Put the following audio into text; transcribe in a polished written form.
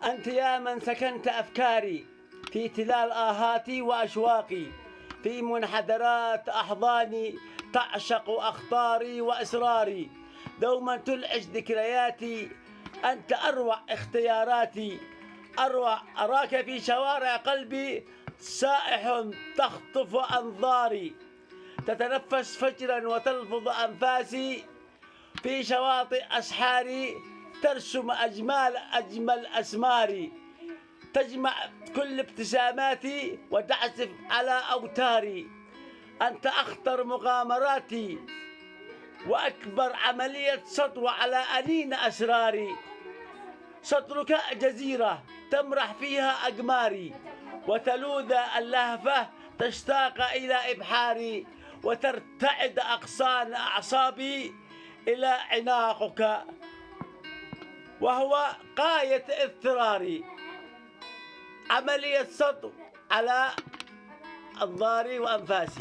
أنت يا من سكنت أفكاري في تلال آهاتي وأشواقي، في منحدرات أحضاني تعشق أخطاري وأسراري، دوما تلعش ذكرياتي، أنت أروع اختياراتي، أروع أراك في شوارع قلبي سائح تخطف أنظاري، تتنفس فجرا وتلفظ أنفاسي في شواطئ أسحاري، ترسم أجمل أسماري، تجمع كل ابتساماتي وتعزف على أوتاري، أنت أخطر مغامراتي وأكبر عملية سطو على أنين أسراري، سطرك جزيرة تمرح فيها أقماري، وتلوذ اللهفة تشتاق إلى إبحاري، وترتعد أغصان أعصابي إلى عناقك، وهو غاية اضطراري، عملية سطو على أنظاري وأنفاسي.